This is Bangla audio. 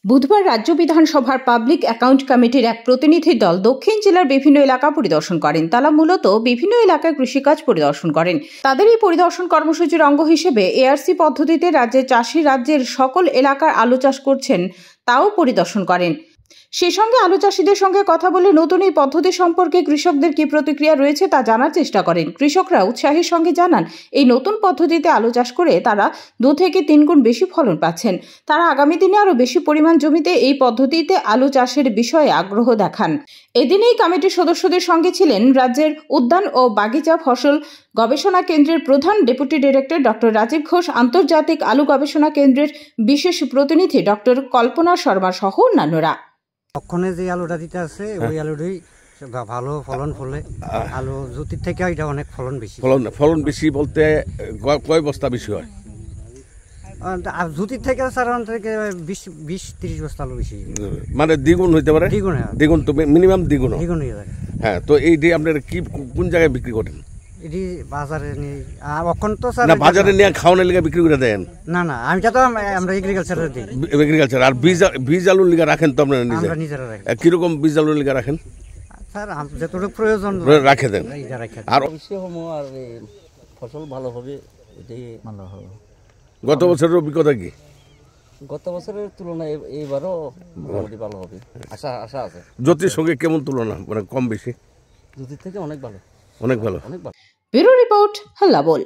বুধবার রাজ্য বিধানসভার পাবলিক অ্যাকাউন্ট কমিটির এক প্রতিনিধি দল দক্ষিণ জেলার বিভিন্ন এলাকা পরিদর্শন করেন। তারা মূলত বিভিন্ন এলাকায় কৃষিকাজ পরিদর্শন করেন। তাদের এই পরিদর্শন কর্মসূচির অঙ্গ হিসেবে এআরসি পদ্ধতিতে রাজ্যের চাষি রাজ্যের সকল এলাকার আলু চাষ করছেন তাও পরিদর্শন করেন। সেই সঙ্গে আলু চাষিদের সঙ্গে কথা বলে নতুন এই পদ্ধতি সম্পর্কে কৃষকদের কি প্রতিক্রিয়া রয়েছে তা জানার চেষ্টা করেন। কৃষকরা উৎসাহের সঙ্গে জানান, এই নতুন পদ্ধতিতে আলু চাষ করে তারা 2 থেকে 3 গুণ বেশি ফলন পাচ্ছেন। তারা আগামী দিনে আরও বেশি পরিমাণ জমিতে এই পদ্ধতিতে আলু চাষের বিষয়ে আগ্রহ দেখান। এদিন এই কমিটির সদস্যদের সঙ্গে ছিলেন রাজ্যের উদ্যান ও বাগিচা ফসল গবেষণা কেন্দ্রের প্রধান deputy director doctor Rajiv Ghosh, আন্তর্জাতিক আলু গবেষণা কেন্দ্রের বিশেষ প্রতিনিধি ডক্টর কল্পনা শর্মা সহ অন্যান্যরা। ওখানে যে আলুটা দিতে আছে ওই আলুটাই ভালো ফলন ফলে আলু জ্যোতির থেকে এটা অনেক ফলন বেশি। ফলন বেশি বলতে কয় বস্তা বেশি হয়? আর জ্যোতির থেকে সাধারণ থেকে 20-30 বস্তা আলু বেশি, মানে দ্বিগুণ হইতে পারে। দ্বিগুণ তো মিনিমাম দ্বিগুণ হয়ে যায়। হ্যাঁ, তো এইটি আপনারা কি কোন জায়গায় বিক্রি করেন? এটি বাজারে নিয়ে এখন তো না, বাজারে নিয়ে খাওয়ানোর লিগে বিক্রি করে দেন? না, আমি তো আমরা এগ্রিকালচারে দিই। এগ্রিকালচার। আর বীজ আলুর লিগে রাখেন তো আপনারা নিজেরা রাখি? কিরকম বীজ আলুর লিগে রাখেন? স্যার যতটুকু প্রয়োজন রাখে দেন। আর ফসল ভালো হবে, এটাই ভালো হবে। গত বছরের অভিজ্ঞতা কি? গত বছরের তুলনায় এইবারও মোটামুটি ভালো হবে, আশা আছে। জ্যোতির সঙ্গে কেমন তুলনা, মানে কম বেশি? জ্যোতির থেকে অনেক ভালো। অনেক ভালো। ব্যুরো রিপোর্ট, হাল্লা বল।